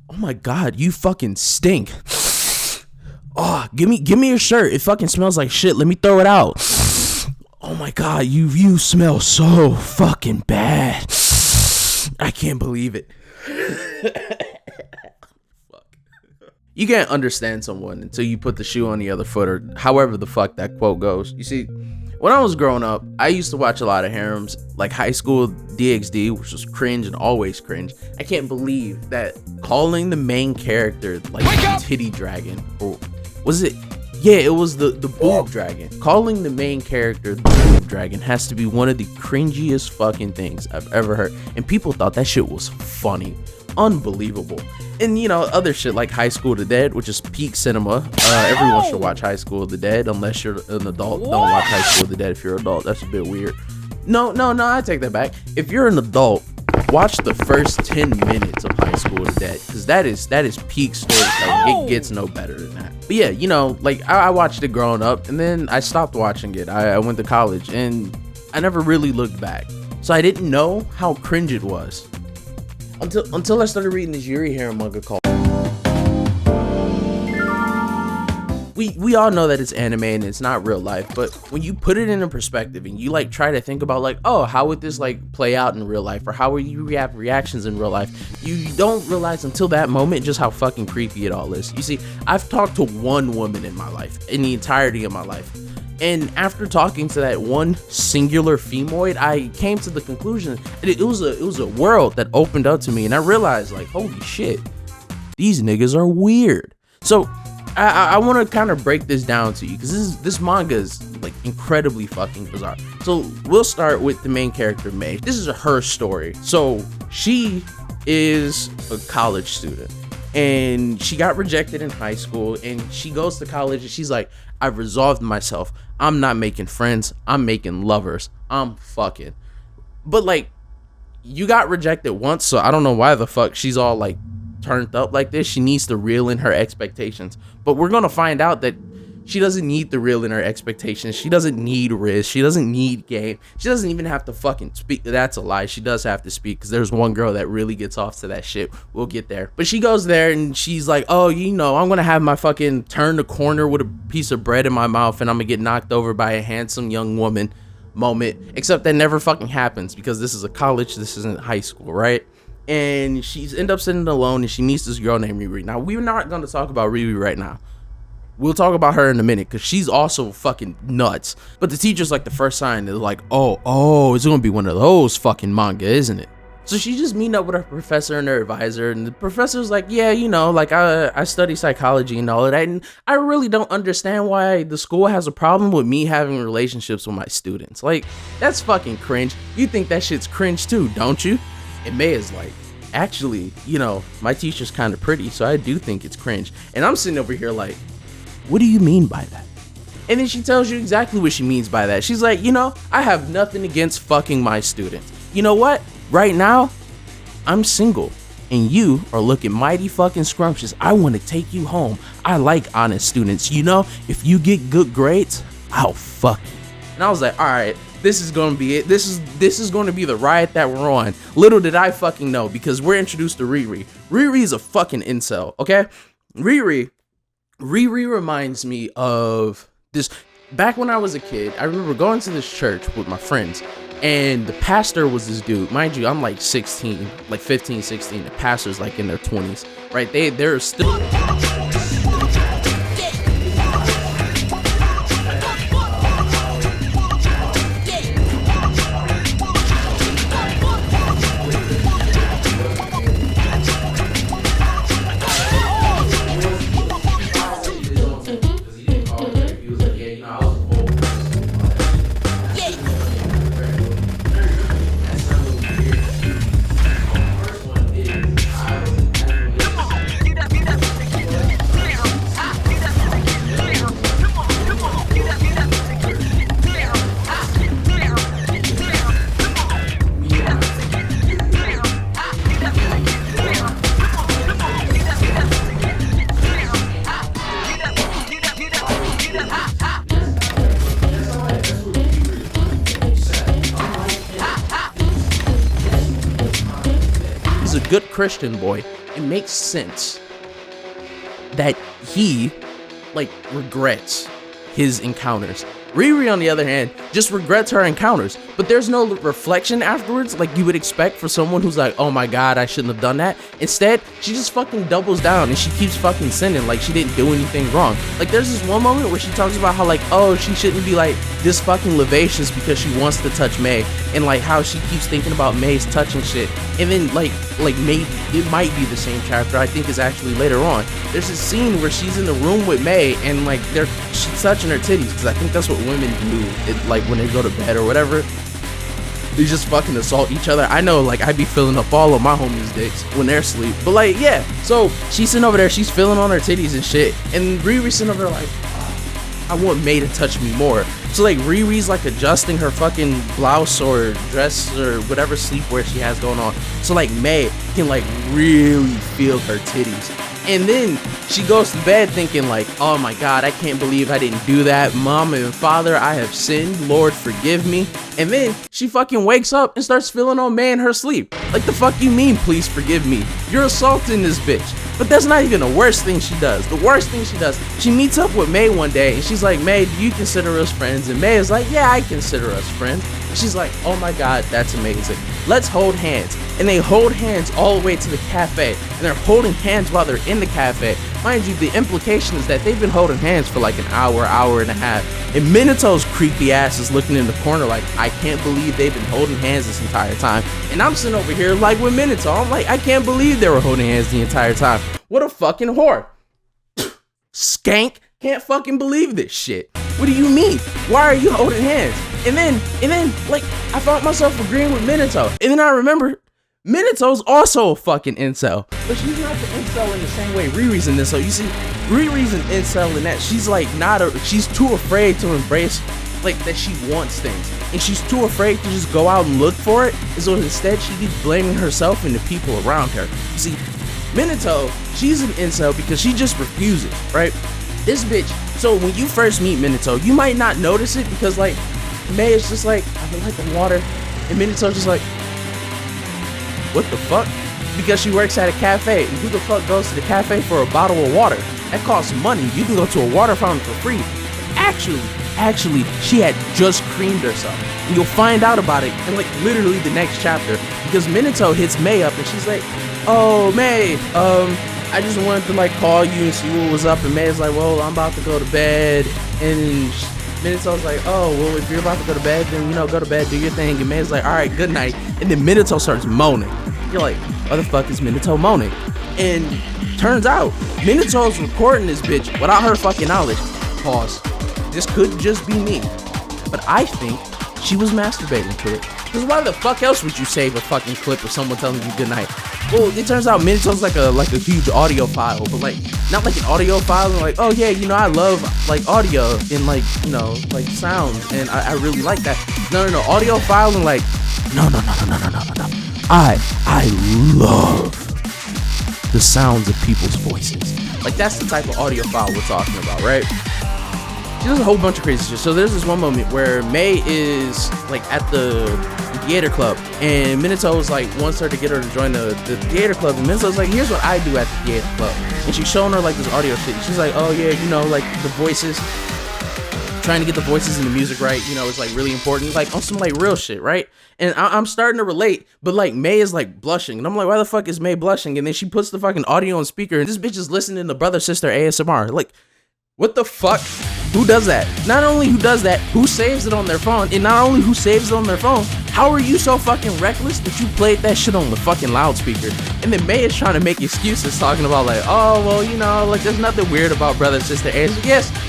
Oh my God, you fucking stink. Oh, give me your shirt. It fucking smells like shit. Let me throw it out. Oh my God, you smell so fucking bad. I can't believe it. Fuck. You can't understand someone until you put the shoe on the other foot, or however the fuck that quote goes. You see, when I was growing up, I used to watch a lot of harems, like High School DxD, which was cringe and always cringe. I can't believe that calling the main character like titty dragon, or was it? Yeah, it was the boob dragon. Calling the main character the boob dragon has to be one of the cringiest fucking things I've ever heard. And people thought that shit was funny. Unbelievable. And you know, other shit like High School of the Dead, which is peak cinema. Everyone should watch High School of the Dead, unless you're an adult. Don't watch High School of the Dead if you're an adult. That's a bit weird. No, I take that back. If you're an adult, watch the first 10 minutes of High School of the Dead, because that is peak storytelling. It gets no better than that. But yeah, you know, like I watched it growing up, and then I stopped watching it. I went to college, and I never really looked back. So I didn't know how cringe it was until I started reading this Yuri Harem manga called. We all know that it's anime and it's not real life, but when you put it into perspective and you like try to think about like, oh, how would this like play out in real life, or how would you react reactions in real life, you don't realize until that moment just how fucking creepy it all is. You see, I've talked to one woman in my life, in the entirety of my life, and after talking to that one singular femoid, I came to the conclusion that it was a world that opened up to me, and I realized like, holy shit, these niggas are weird. So I want to kind of break this down to you, because this manga is like incredibly fucking bizarre. So we'll start with the main character, May. This is her story. So she is a college student, and she got rejected in high school, and she goes to college, and she's like, I've resolved myself. I'm not making friends. I'm making lovers. I'm fucking. But like, you got rejected once, so I don't know why the fuck she's all like turned up like this. She needs to reel in her expectations, but we're gonna find out that she doesn't need to reel in her expectations. She doesn't need risk. She doesn't need game. She doesn't even have to fucking speak. That's a lie. She does have to speak, because there's one girl that really gets off to that shit. We'll get there. But she goes there and she's like, oh, you know, I'm gonna have my fucking turn the corner with a piece of bread in my mouth, and I'm gonna get knocked over by a handsome young woman moment. Except that never fucking happens, because this is a college. This isn't high school, right? And she ends up sitting alone, and she meets this girl named Yuri. Now, we're not going to talk about Yuri right now. We'll talk about her in a minute, because she's also fucking nuts. But the teacher's like the first sign. They're like, oh, it's going to be one of those fucking manga, isn't it? So she's just meeting up with her professor and her advisor, and the professor's like, yeah, you know, like I study psychology and all of that, and I really don't understand why the school has a problem with me having relationships with my students. Like, that's fucking cringe. You think that shit's cringe too, don't you? And May is like, actually, you know, my teacher's kind of pretty, so I do think it's cringe. And I'm sitting over here like, what do you mean by that? And then she tells you exactly what she means by that. She's like, you know, I have nothing against fucking my students. You know what? Right now, I'm single, and you are looking mighty fucking scrumptious. I want to take you home. I like honest students. You know, if you get good grades, I'll fuck you. And I was like, all right, this is going to be it. This is going to be the ride that we're on. Little did I fucking know, because we're introduced to Riri. Riri is a fucking incel, okay? Riri reminds me of this. Back when I was a kid, I remember going to this church with my friends, and the pastor was this dude. Mind you, I'm like 16, like 15, 16. The pastor's like in their 20s, right? They're still... Christian boy, it makes sense that he like regrets his encounters. Riri, on the other hand, just regrets her encounters, but there's no reflection afterwards like you would expect for someone who's like, oh my god, I shouldn't have done that. Instead, she just fucking doubles down and she keeps fucking sinning like she didn't do anything wrong. Like there's this one moment where she talks about how like, oh, she shouldn't be like this fucking lascivious because she wants to touch May, and like how she keeps thinking about May's touching shit. And then like maybe it might be the same chapter, I think is actually later on. There's a scene where she's in the room with May and like she's touching her titties, because I think that's what women do, like when they go to bed or whatever, they just fucking assault each other. I know, like I be filling up all of my homies' dicks when they're asleep, but like yeah, so she's sitting over there, she's feeling on her titties and shit, and Riri's sitting over there like, oh, I want May to touch me more. So like Riri's like adjusting her fucking blouse or dress or whatever sleepwear she has going on, so like May can like really feel her titties. And then she goes to bed thinking like, oh my god, I can't believe I didn't do that. Mom and father, I have sinned. Lord, forgive me. And then she fucking wakes up and starts feeling on May in her sleep. Like, the fuck you mean, please forgive me? You're assaulting this bitch. But that's not even the worst thing she does. The worst thing she does, she meets up with May one day and she's like, May, do you consider us friends? And May is like, yeah, I consider us friends. And she's like, oh my god, that's amazing. Let's hold hands. And they hold hands all the way to the cafe. And they're holding hands while they're in the cafe. Mind you, the implication is that they've been holding hands for like an hour, hour and a half. And Minato's creepy ass is looking in the corner like, I can't believe they've been holding hands this entire time. And I'm sitting over here like with Minato, I'm like, I can't believe they were holding hands the entire time. What a fucking whore. Skank. Can't fucking believe this shit. What do you mean? Why are you holding hands? And then, like, I found myself agreeing with Minato. And then I remember, Minato's also a fucking incel. But she's not the incel in the same way Riri's an incel. You see, Riri's an incel in that she's like she's too afraid to embrace, like, that she wants things. And she's too afraid to just go out and look for it. And so instead, she keeps blaming herself and the people around her. You see, Minato, she's an incel because she just refuses, right? This bitch, so when you first meet Minato, you might not notice it because, like, May is just like, I would like the water. And Minato's just like, what the fuck? Because she works at a cafe. And who the fuck goes to the cafe for a bottle of water? That costs money. You can go to a water fountain for free. Actually, she had just creamed herself. And you'll find out about it in, like, literally the next chapter. Because Minato hits May up and she's like, oh, May, I just wanted to, like, call you and see what was up. And May's like, well, I'm about to go to bed. And Minato's like, oh, well, if you're about to go to bed, then, you know, go to bed, do your thing. And May's like, all right, good night. And then Minato starts moaning. You're like, what the fuck is Minato moaning? And turns out, Minato's recording this bitch without her fucking knowledge. Pause. This could just be me. But I think she was masturbating to it. Because why the fuck else would you save a fucking clip of someone telling you good night? Well, it turns out Minato's like a huge audio file, but like not like an audio file and like, oh yeah, you know, I love like audio and like, you know, like sound, and I really like that. No, audio file and like, no. I love the sounds of people's voices. Like that's the type of audio file we're talking about, right? She does a whole bunch of crazy shit. So there's this one moment where May is like at the theater club and Minato's like wants her to get her to join the theater club, and Minato's like, here's what I do at the theater club, and she's showing her like this audio shit. She's like, oh yeah, you know, like the voices, trying to get the voices and the music right, you know, it's like really important, like on some like real shit, right? And I'm starting to relate, but like May is like blushing, and I'm like, why the fuck is May blushing? And then she puts the fucking audio on speaker, and this bitch is listening to brother sister ASMR. Like, what the fuck? Who does that? Not only who does that, who saves it on their phone, and not only who saves it on their phone, how are you so fucking reckless that you played that shit on the fucking loudspeaker? And then May is trying to make excuses, talking about like, oh, well, you know, like there's nothing weird about brother sister ASMR.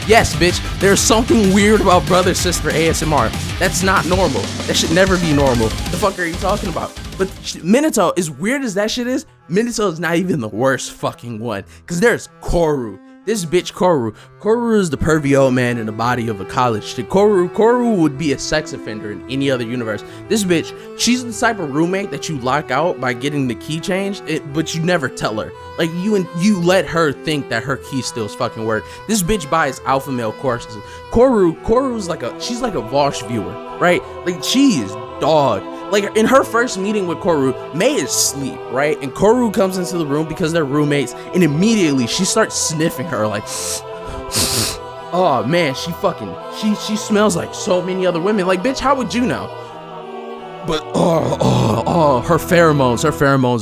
Yes, bitch, there's something weird about brother sister ASMR. That's not normal. That should never be normal. The fuck are you talking about? But Minato, as weird as that shit is, Minato is not even the worst fucking one, because there's Koru. This bitch Koru is the pervy old man in the body of a college student. Koru would be a sex offender in any other universe. This bitch, she's the type of roommate that you lock out by getting the key changed, but you never tell her. Like you let her think that her key stills fucking work. This bitch buys alpha male courses. Koru's like she's like a Vosh viewer, right? Like she is dog. Like in her first meeting with Koru, Mei is asleep, right? And Koru comes into the room because they're roommates, and immediately she starts sniffing her like, oh man, she smells like so many other women. Like, bitch, how would you know? But her pheromones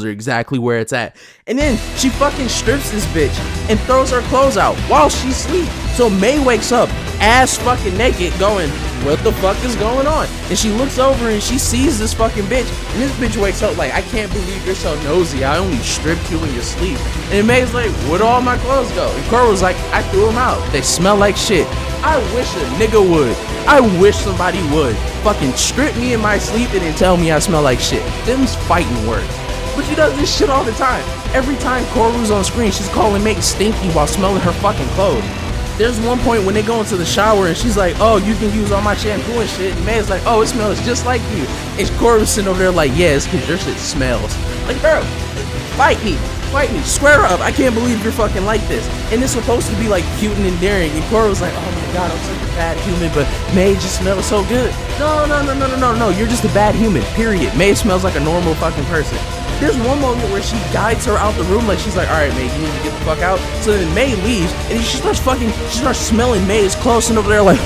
are exactly where it's at. And then she fucking strips this bitch and throws her clothes out while she's asleep. So Mei wakes up ass fucking naked going, what the fuck is going on? And she looks over and she sees this fucking bitch, and this bitch wakes up like, I can't believe you're so nosy, I only stripped you in your sleep. And May's like, where'd all my clothes go? And Cora was like, I threw them out, they smell like shit. I wish a nigga would. I wish somebody would fucking strip me in my sleep and then tell me I smell like shit. Them's fighting words. But she does this shit all the time. Every time Koru's on screen, she's calling Mei stinky while smelling her fucking clothes. There's one point when they go into the shower and she's like, oh, you can use all my shampoo and shit. And Mei's like, oh, it smells just like you. And Koru's sitting over there like, yeah, it's because your shit smells. Like, bro, fight me, square up. I can't believe you're fucking like this. And it's supposed to be like cute and endearing. And Koru's like, oh my god, I'm such a bad human, but Mei just smells so good. No, you're just a bad human, period. Mei smells like a normal fucking person. There's one moment where she guides her out the room, like she's like, all right, Mei, you need to get the fuck out. So then Mei leaves, and then she starts smelling Mei's clothes, and over there like,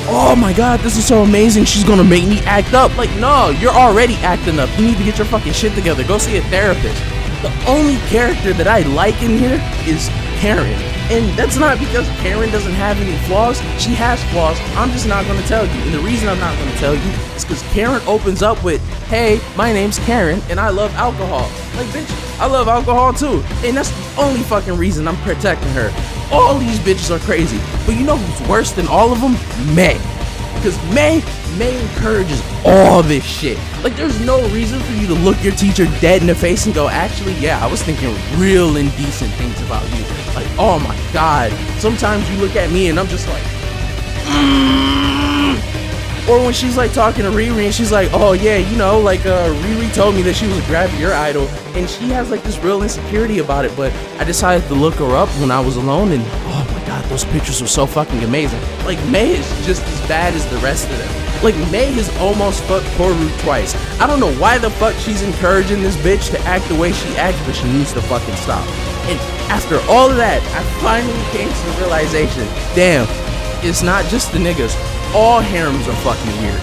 oh my god, this is so amazing, she's gonna make me act up. Like, no, you're already acting up. You need to get your fucking shit together. Go see a therapist. The only character that I like in here is Karen. And that's not because Karen doesn't have any flaws. She has flaws. I'm just not going to tell you. And the reason I'm not going to tell you is because Karen opens up with, hey, my name's Karen and I love alcohol. Like, bitch, I love alcohol too. And that's the only fucking reason I'm protecting her. All these bitches are crazy. But you know who's worse than all of them? Mei. Because Mei encourages all this shit. Like, there's no reason for you to look your teacher dead in the face and go, actually, yeah, I was thinking real indecent things about you. Like, oh my god. Sometimes you look at me and I'm just like, Or when she's like talking to Riri and she's like, oh yeah, you know, like Riri told me that she was grabbing your idol, and she has like this real insecurity about it, but I decided to look her up when I was alone, and oh my god, those pictures were so fucking amazing. Like, Mei is just as bad as the rest of them. Like, Mei has almost fucked Koru twice. I don't know why the fuck she's encouraging this bitch to act the way she acts, but she needs to fucking stop. And after all of that, I finally came to the realization, damn, it's not just the niggas. All harems are fucking weird.